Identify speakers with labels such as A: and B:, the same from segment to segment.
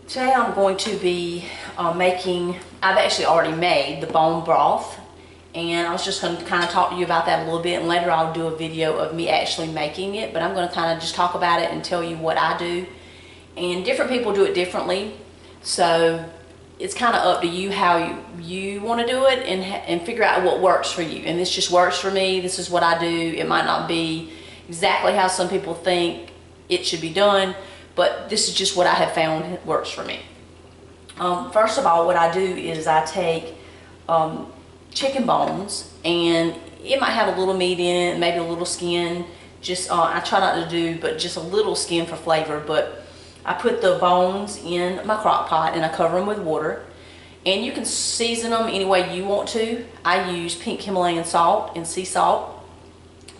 A: Today I'm going to be I've actually already made the bone broth, and I was just going to kind of talk to you about that a little bit, and later I'll do a video of me actually making it, but I'm going to kind of just talk about it and tell you what I do. And different people do it differently, so it's kind of up to you how you want to do it, and figure out what works for you. And this just works for me. This is what I do. It might not be exactly how some people think it should be done, but this is just what I have found works for me. First of all, what I do is I take chicken bones, and it might have a little meat in it, maybe a little skin. Just I try not to do, but just a little skin for flavor. But I put the bones in my crock pot and I cover them with water. And you can season them any way you want to. I use pink Himalayan salt and sea salt,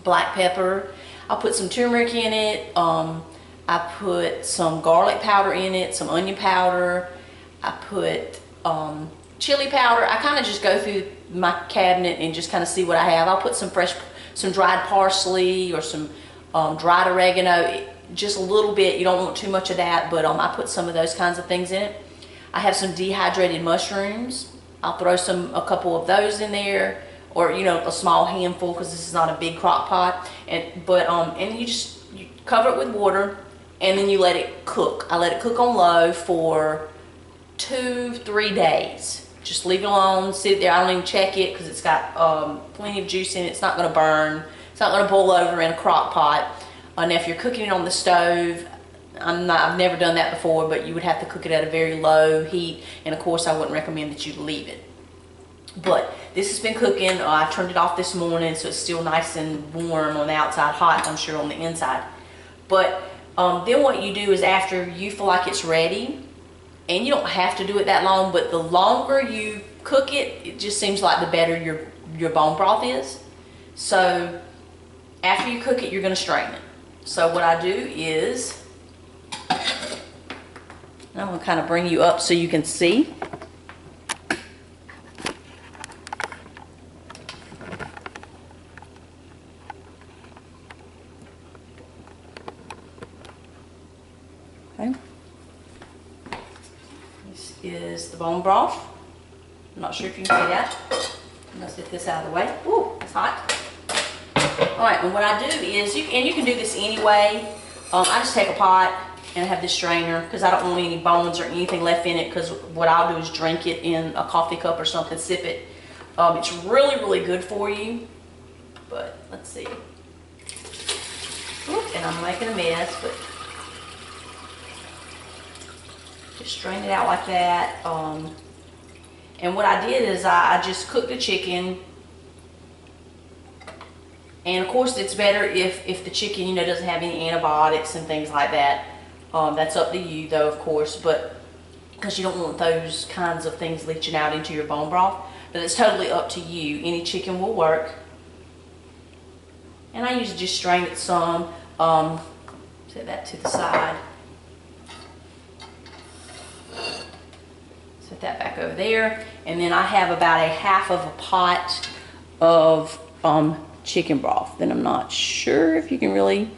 A: black pepper. I'll put some turmeric in it. I put some garlic powder in it, some onion powder. I put chili powder. I kind of just go through my cabinet and just kind of see what I have. I'll put some dried parsley or some dried oregano, just a little bit. You don't want too much of that, but I put some of those kinds of things in it. I have some dehydrated mushrooms. I'll throw a couple of those in there, or a small handful, because this is not a big crock pot. And you cover it with water, and then you let it cook. I let it cook on low for 2-3 days. Just leave it alone, sit there. I don't even check it because it's got plenty of juice in it. It's not going to burn. It's not going to boil over in a crock pot. And if you're cooking it on the stove, I've never done that before, but you would have to cook it at a very low heat. And of course, I wouldn't recommend that you leave it. But this has been cooking. I turned it off this morning, so it's still nice and warm on the outside, hot, I'm sure, on the inside. But then what you do is, after you feel like it's ready, and you don't have to do it that long, but the longer you cook it, it just seems like the better your bone broth is. So after you cook it, you're going to strain it. So what I do is, I'm going to kind of bring you up so you can see. Okay. This is the bone broth. I'm not sure if you can see that. I'm going to get this out of the way. Ooh, it's hot. Alright, and what I do is, you can do this anyway. I just take a pot and I have this strainer, because I don't want any bones or anything left in it, because what I'll do is drink it in a coffee cup or something, sip it. It's really, really good for you. But let's see. Ooh, and I'm making a mess, but just strain it out like that. And what I did is I just cooked the chicken. And of course, it's better if the chicken, doesn't have any antibiotics and things like that. That's up to you, though, of course, but because you don't want those kinds of things leaching out into your bone broth. But it's totally up to you. Any chicken will work. And I usually just strain it some. Set that to the side. Set that back over there. And then I have about a half of a pot of chicken broth. Then I'm not sure if you can really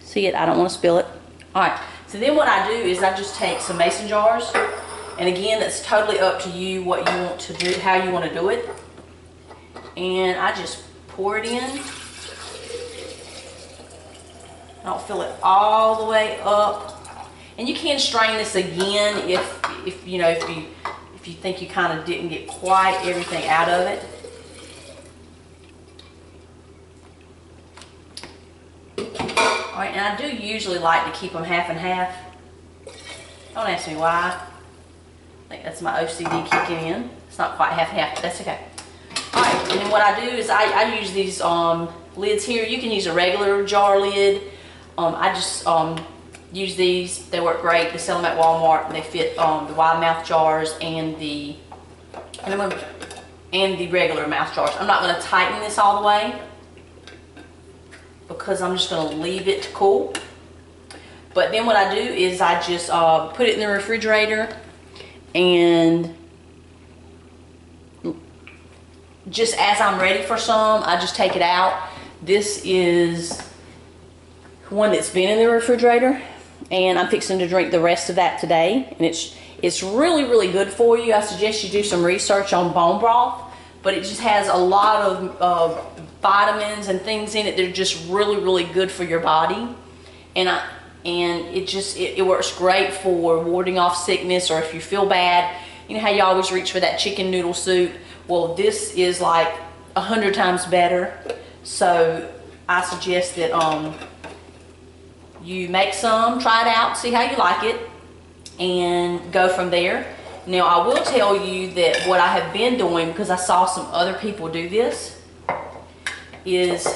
A: see it. I don't want to spill it. Alright, so then what I do is I just take some mason jars, and again, that's totally up to you what you want to do, how you want to do it. And I just pour it in. I don't fill it all the way up. And you can strain this again if you think you kind of didn't get quite everything out of it. Alright, and I do usually like to keep them half and half. Don't ask me why. I think that's my OCD kicking in. It's not quite half and half, but that's okay. Alright, and then what I do is I use these lids here. You can use a regular jar lid. I just use these. They work great. They sell them at Walmart, and they fit the wide mouth jars and the regular mouth jars. I'm not going to tighten this all the way, because I'm just going to leave it to cool. But then what I do is I just put it in the refrigerator, and just as I'm ready for some, I just take it out. This is one that's been in the refrigerator. and I'm fixing to drink the rest of that today. And it's really, really good for you. I suggest you do some research on bone broth, but it just has a lot of vitamins and things in it that are just really, really good for your body. And it works great for warding off sickness, or if you feel bad. You know how you always reach for that chicken noodle soup? Well, this is like 100 times better. So I suggest that you make some, try it out, see how you like it, and go from there. Now, I will tell you that what I have been doing, because I saw some other people do this, is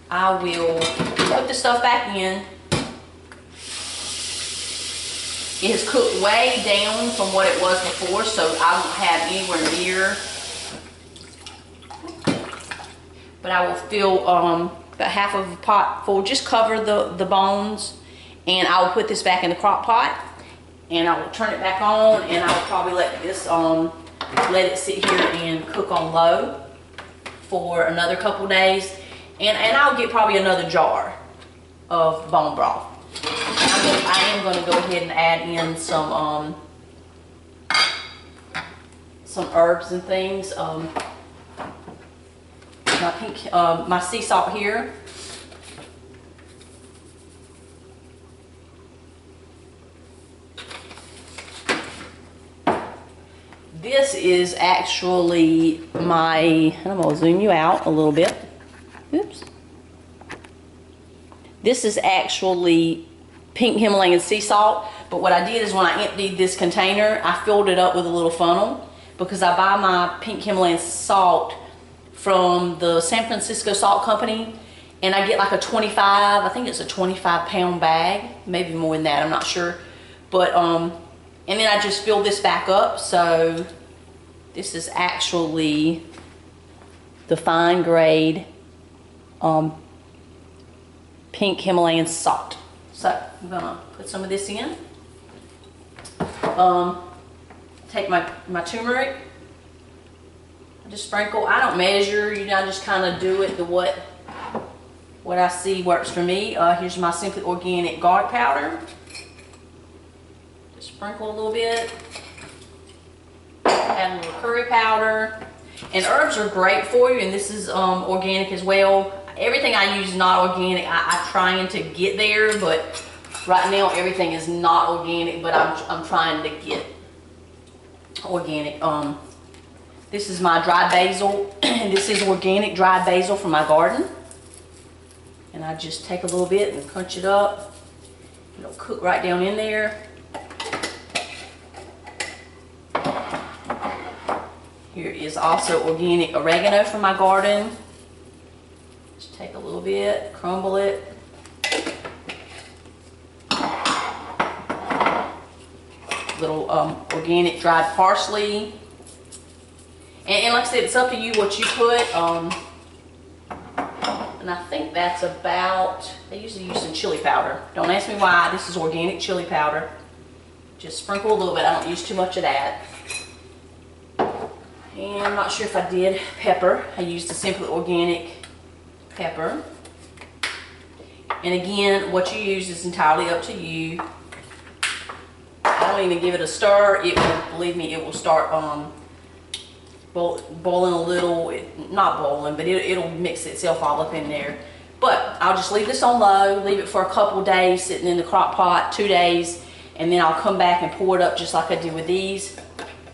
A: I will put the stuff back in. It has cooked way down from what it was before, so I won't have anywhere near. But I will fill about half of a pot full. Just cover the bones, and I will put this back in the crock pot, and I will turn it back on, and I will probably let this let it sit here and cook on low for another couple days, and I'll get probably another jar of bone broth. I am going to go ahead and add in some herbs and things. My sea salt here. This is actually I'm going to zoom you out a little bit. Oops. This is actually pink Himalayan sea salt, but what I did is when I emptied this container, I filled it up with a little funnel, because I buy my pink Himalayan salt from the San Francisco Salt Company, and I get like a 25, I think it's a 25-pound bag, maybe more than that, I'm not sure. But and then I just fill this back up. So this is actually the fine grade pink Himalayan salt. So I'm gonna put some of this in. Take my turmeric. I just sprinkle. I don't measure. I just kind of do it what I see works for me. Here's my Simply Organic garlic powder. Just sprinkle a little bit. Add a little curry powder. And herbs are great for you, and this is organic as well. Everything I use is not organic. I'm trying to get there, but right now everything is not organic, but I'm trying to get organic. This is my dried basil, and this is organic dried basil from my garden. And I just take a little bit and crunch it up. It'll cook right down in there. Here is also organic oregano from my garden. Just take a little bit, crumble it. Little organic dried parsley. And like I said, it's up to you what you put. And I think that's about, they usually use some chili powder. Don't ask me why. This is organic chili powder. Just sprinkle a little bit. I don't use too much of that. And I'm not sure if I did pepper. I used the Simply Organic pepper. And again, what you use is entirely up to you. I don't even give it a stir. It will, believe me, it will start boiling a little. Not boiling, but it'll mix itself all up in there. But I'll just leave this on low, leave it for a couple days sitting in the crock pot, 2 days, and then I'll come back and pour it up just like I did with these.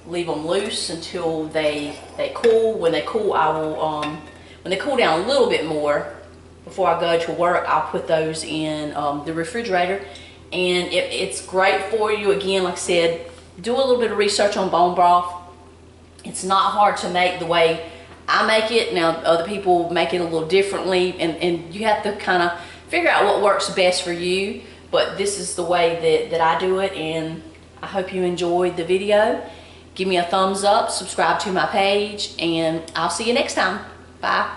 A: Leave them loose until they cool. When they cool, I will when they cool down a little bit more before I go to work, I'll put those in the refrigerator. And it's great for you. Again, like I said, do a little bit of research on bone broth. It's not hard to make the way I make it. Now, other people make it a little differently, and you have to kind of figure out what works best for you. But this is the way that I do it, and I hope you enjoyed the video. Give me a thumbs up, subscribe to my page, and I'll see you next time. Bye.